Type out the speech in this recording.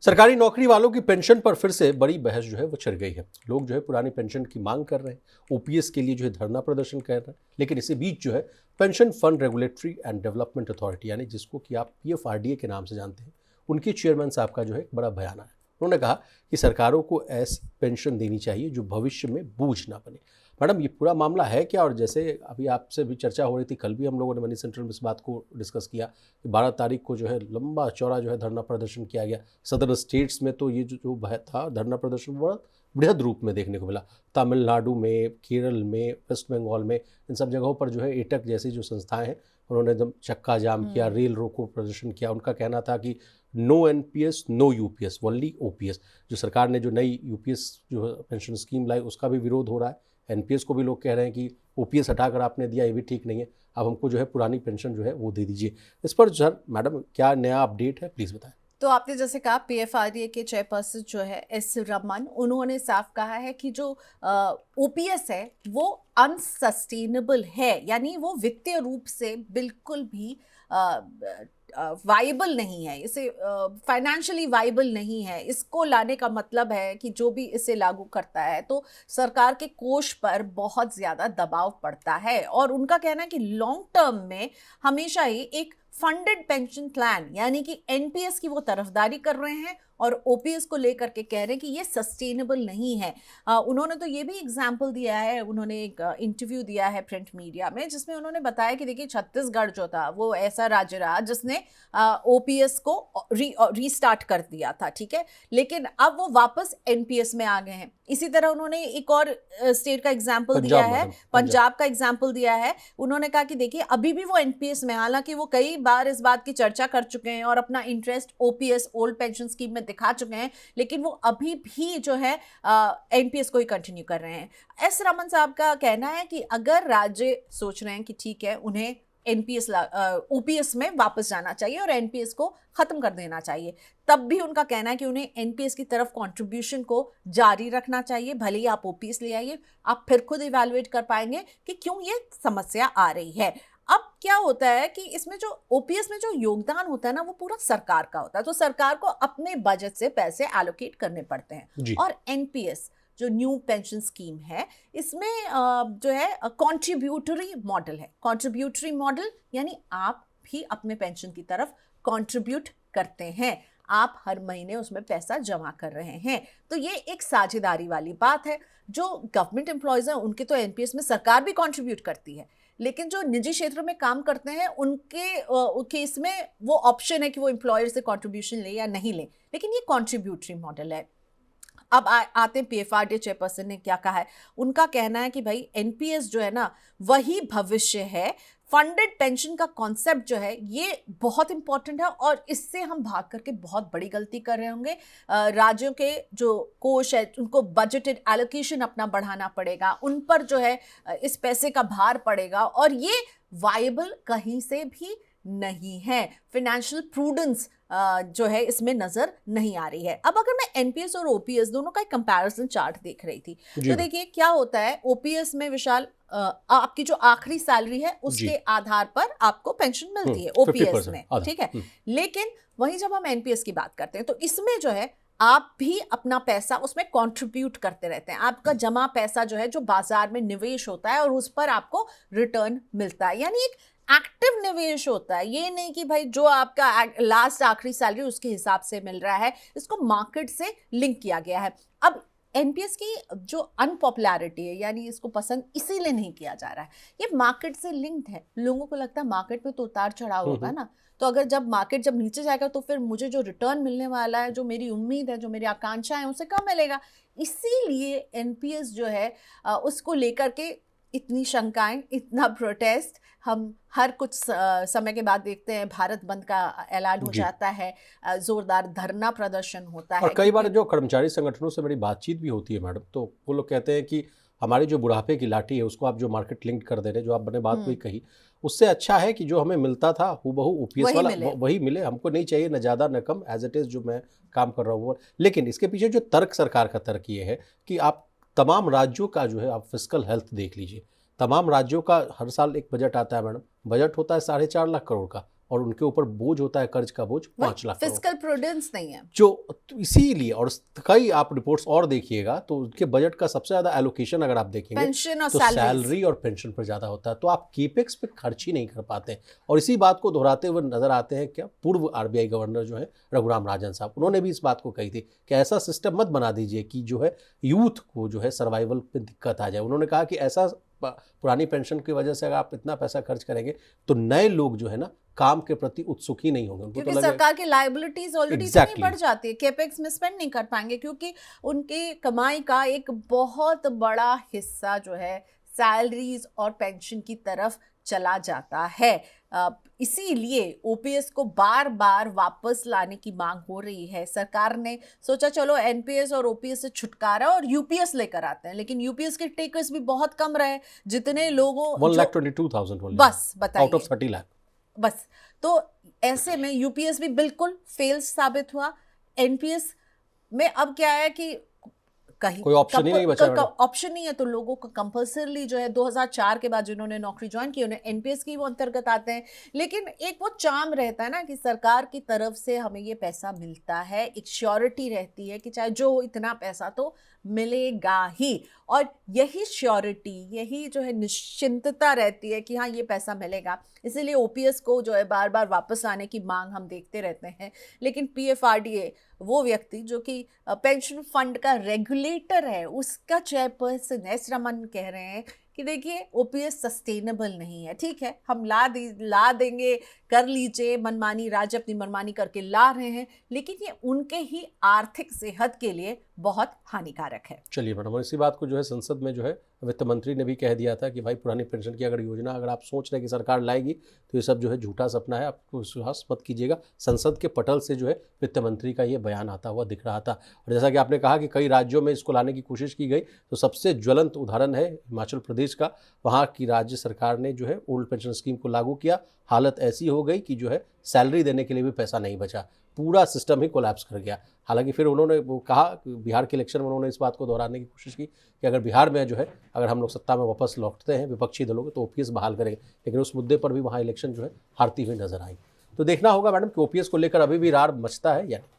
सरकारी नौकरी वालों की पेंशन पर फिर से बड़ी बहस जो है वो छिड़ गई है। लोग जो है पुरानी पेंशन की मांग कर रहे हैं, ओपीएस के लिए जो है धरना प्रदर्शन कर रहे हैं। लेकिन इसी बीच जो है pension fund regulatory and development authority यानी जिसको कि आप पीएफआरडीए के नाम से जानते हैं, उनके चेयरमैन साहब का जो है एक बड़ा बयान है। उन्होंने कहा कि सरकारों को ऐसी पेंशन देनी चाहिए जो भविष्य में बोझ ना बने। मैडम, ये पूरा मामला है क्या? और जैसे अभी आपसे भी चर्चा हो रही थी, कल भी हम लोगों ने मनी सेंट्रल में इस बात को डिस्कस किया कि 12 तारीख को जो है लंबा चौड़ा जो है धरना प्रदर्शन किया गया। सदर्न स्टेट्स में तो ये जो था धरना प्रदर्शन बड़ा बृहद रूप में देखने को मिला। तमिलनाडु में, केरल में, वेस्ट बंगाल में, इन सब जगहों पर जो है एटक जैसी जो संस्थाएं हैं उन्होंने एकदम चक्का जाम किया, रेल रोको प्रदर्शन किया। उनका कहना था कि no NPS no UPS, only OPS. जो सरकार ने जो नई यूपीएस जो पेंशन स्कीम लाई उसका भी विरोध हो रहा है। एनपीएस को भी लोग कह रहे हैं कि ओपीएस हटाकर आपने दिया, ये भी ठीक नहीं है, अब हमको जो है पुरानी पेंशन जो है वो दे दीजिए। इस पर सर मैडम क्या नया अपडेट है, प्लीज़ बताएं। तो आपने जैसे कहा पीएफआरडीए के चेयरपर्सन जो है एस रमन, उन्होंने साफ कहा है कि जो ओपीएस है वो अनसस्टेनेबल है, यानी वो वित्तीय रूप से बिल्कुल भी वाइबल नहीं है, इसे फाइनेंशियली वाइबल नहीं है। इसको लाने का मतलब है कि जो भी इसे लागू करता है तो सरकार के कोष पर बहुत ज़्यादा दबाव पड़ता है। और उनका कहना है कि लॉन्ग टर्म में हमेशा ही एक फंडेड पेंशन प्लान यानी कि एनपीएस की वो तरफदारी कर रहे हैं और ओपीएस को लेकर के कह रहे हैं कि ये सस्टेनेबल नहीं है। उन्होंने तो ये भी एग्जाम्पल दिया है, उन्होंने एक इंटरव्यू दिया है प्रिंट मीडिया में जिसमें उन्होंने बताया कि देखिए छत्तीसगढ़ जो था वो ऐसा राज्य रहा जिसने ओपीएस को रीस्टार्ट कर दिया था, ठीक है, लेकिन अब वो वापस एनपीएस में आ गए हैं। इसी तरह उन्होंने एक और स्टेट का एग्जाम्पल दिया है, पंजाब का एग्जाम्पल दिया है। उन्होंने कहा कि देखिए अभी भी वो एनपीएस में, हालांकि वो कई बार इस बात की चर्चा कर चुके हैं और अपना interest OPS old pension scheme में दिखा चुके हैं, लेकिन वो अभी भी जो है एनपीएस को ही कंटिन्यू कर रहे हैं। एस रमन साहब का कहना है कि अगर राज्य सोच रहे हैं कि ठीक है उन्हें एनपीएस ओपीएस में वापस जाना चाहिए और एनपीएस को खत्म कर देना चाहिए, तब भी उनका कहना है कि उन्हें एनपीएस की तरफ कंट्रीब्यूशन को जारी रखना चाहिए। भले ही आप ओपीएस ले आइए, आप फिर खुद इवैल्यूएट कर पाएंगे कि क्यों ये समस्या आ रही है। अब क्या होता है कि इसमें जो ओपीएस में जो योगदान होता है ना वो पूरा सरकार का होता है, तो सरकार को अपने बजट से पैसे एलोकेट करने पड़ते हैं। और एनपीएस जो न्यू पेंशन स्कीम है इसमें जो है कॉन्ट्रीब्यूटरी मॉडल है। कॉन्ट्रीब्यूटरी मॉडल यानी आप भी अपने पेंशन की तरफ कॉन्ट्रीब्यूट करते हैं, आप हर महीने उसमें पैसा जमा कर रहे हैं, तो ये एक साझेदारी वाली बात है। जो गवर्नमेंट एम्प्लॉयज हैं उनके तो एनपीएस में सरकार भी कॉन्ट्रीब्यूट करती है, लेकिन जो निजी क्षेत्र में काम करते हैं उनके केस में वो ऑप्शन है कि वो एम्प्लॉयर से कॉन्ट्रीब्यूशन ले या नहीं ले, लेकिन ये कॉन्ट्रीब्यूटरी मॉडल है। अब आते हैं पीएफआरडीए चेयरपर्सन ने क्या कहा है। उनका कहना है कि भाई एनपीएस जो है ना वही भविष्य है। फंडेड पेंशन का कॉन्सेप्ट जो है ये बहुत इंपॉर्टेंट है और इससे हम भाग करके बहुत बड़ी गलती कर रहे होंगे। राज्यों के जो कोष है उनको बजटेड एलोकेशन अपना बढ़ाना पड़ेगा, उन पर जो है इस पैसे का भार पड़ेगा और ये वायबल कहीं से भी नहीं है। फाइनेंशियल प्रूडेंस जो है इसमें नजर नहीं आ रही है। अब अगर मैं एनपीएस और ओपीएस दोनों का एक कंपैरिजन चार्ट देख रही थी तो देखिए क्या होता है। ओपीएस में विशाल आपकी जो आखिरी सैलरी है उसके आधार पर आपको पेंशन मिलती है ओपीएस में, ठीक है, लेकिन वहीं जब हम एनपीएस की बात करते हैं तो इसमें जो है आप भी अपना पैसा उसमें कंट्रीब्यूट करते रहते हैं। आपका जमा पैसा जो है जो बाजार में निवेश होता है और उस पर आपको रिटर्न मिलता है, यानी एक एक्टिव निवेश होता है। ये नहीं कि भाई जो आपका लास्ट आखिरी सैलरी उसके हिसाब से मिल रहा है, इसको मार्केट से लिंक किया गया है। अब एनपीएस की जो अनपॉपुलैरिटी है यानी इसको पसंद इसीलिए नहीं किया जा रहा है, ये मार्केट से लिंक्ड है। लोगों को लगता है मार्केट में तो उतार चढ़ाव होगा ना, तो अगर जब मार्केट जब नीचे जाएगा तो फिर मुझे जो रिटर्न मिलने वाला है, जो मेरी उम्मीद है, जो मेरी आकांक्षा है, उससे कम मिलेगा। इसीलिए एनपीएस जो है उसको लेकर के इतनी शंकाएं, इतना प्रोटेस्ट हम हर कुछ समय के बाद देखते हैं। भारत बंद का ऐलान हो जाता है, जोरदार धरना प्रदर्शन होता है। और कई बार जो कर्मचारी संगठनों से मेरी बातचीत भी होती है मैडम, तो वो लोग कहते हैं कि हमारी जो बुढ़ापे की लाठी है उसको आप जो मार्केट लिंक कर दे रहे, जो आपने बात कोई कही, उससे अच्छा है कि जो हमें मिलता था हूबहू ओपीएस वाला वही मिले। हमको नहीं चाहिए न ज़्यादा न कम, एज इट इज़ जो मैं काम कर रहा हूँ। लेकिन इसके पीछे जो तर्क सरकार का तर्क ये है कि आप तमाम राज्यों का जो है आप फिस्कल हेल्थ देख लीजिए। तमाम राज्यों का हर साल एक बजट आता है मैडम, बजट होता है 4.5 लाख करोड़ का, और उनके ऊपर बोझ होता है कर्ज का बोझ 5 लाख करोड़। फिस्कल प्रूडेंस नहीं है जो तो इसीलिए, और कई आप रिपोर्ट्स और देखिएगा तो उनके बजट का सबसे ज्यादा एलोकेशन अगर आप देखेंगे पेंशन और तो सैलरी और पेंशन पर ज्यादा होता है, तो आप केपेक्स पे खर्च ही नहीं कर पाते हैं। और इसी बात को दोहराते हुए नजर आते हैं क्या पूर्व आरबीआई गवर्नर जो है रघुराम राजन साहब, उन्होंने भी इस बात को कही थी कि ऐसा सिस्टम मत बना दीजिए कि जो है यूथ को जो है सर्वाइवल पे दिक्कत आ जाए। उन्होंने कहा कि ऐसा पुरानी पेंशन की वजह से अगर आप इतना पैसा खर्च करेंगे तो नए लोग जो है ना काम के प्रति उत्सुक ही नहीं होंगे, उनको क्योंकि तो लगेगा सरकार की लायबिलिटीज ऑलरेडी इतनी बढ़ जाती है, केपेक्स में स्पेंड नहीं कर पाएंगे क्योंकि उनकी कमाई का एक बहुत बड़ा हिस्सा जो है सैलरीज और पेंशन की तरफ चला जाता है। इसीलिए ओपीएस को बार बार वापस लाने की मांग हो रही है। सरकार ने सोचा चलो एनपीएस और ओपीएस से छुटकारा और यूपीएस लेकर आते हैं, लेकिन यूपीएस के टेकर्स भी बहुत कम रहे। जितने लोगों 1,22,000 बस बताइए आउट ऑफ 30 लाख, बस। तो ऐसे में यूपीएस भी बिल्कुल फेल साबित हुआ। एनपीएस में अब क्या है कि कहीं कोई ऑप्शन ही नहीं बचा, ऑप्शन नहीं है, तो लोगों को कंपल्सरली जो है 2004 के बाद जिन्होंने नौकरी ज्वाइन की उन्हें एनपीएस की वो अंतर्गत आते हैं। लेकिन एक वो चार्म रहता है ना कि सरकार की तरफ से हमें ये पैसा मिलता है, एक श्योरिटी रहती है कि चाहे जो हो इतना पैसा तो मिलेगा ही, और यही श्योरिटी, यही जो है निश्चिंतता रहती है कि हाँ ये पैसा मिलेगा। इसीलिए ओपीएस को जो है बार बार वापस आने की मांग हम देखते रहते हैं। लेकिन पीएफआरडीए वो व्यक्ति जो कि पेंशन फंड का रेगुलेटर है, उसका चेयरपर्सन एस रमन कह रहे हैं कि देखिए ओपीएस सस्टेनेबल नहीं है। ठीक है, हम ला देंगे, कर लीजिए मनमानी, राज्य अपनी मनमानी करके ला रहे हैं, लेकिन ये उनके ही आर्थिक सेहत के लिए बहुत हानिकारक है। चलिए मैडम, और इसी बात को जो है संसद में जो है वित्त मंत्री ने भी कह दिया था कि भाई पुरानी पेंशन की अगर योजना अगर आप सोच रहे हैं कि सरकार लाएगी तो ये सब जो है झूठा सपना है, आपको विश्वास मत कीजिएगा। संसद के पटल से जो है वित्त मंत्री का ये बयान आता हुआ दिख रहा था। और जैसा कि आपने कहा कि कई राज्यों में इसको लाने की कोशिश की गई, तो सबसे ज्वलंत उदाहरण है हिमाचल प्रदेश का। वहाँ की राज्य सरकार ने जो है ओल्ड पेंशन स्कीम को लागू किया, हालत ऐसी हो गई कि जो है सैलरी देने के लिए भी पैसा नहीं बचा, पूरा सिस्टम ही कोलैप्स कर गया। हालांकि फिर उन्होंने वो कहा, बिहार के इलेक्शन में उन्होंने इस बात को दोहराने की कोशिश की कि अगर बिहार में जो है अगर हम लोग सत्ता में वापस लौटते हैं विपक्षी दलों के तो ओपीएस बहाल करेंगे, लेकिन उस मुद्दे पर भी वहाँ इलेक्शन जो है हारती हुई नजर आई। तो देखना होगा मैडम कि ओपीएस को लेकर अभी भी रार मचता है या नहीं।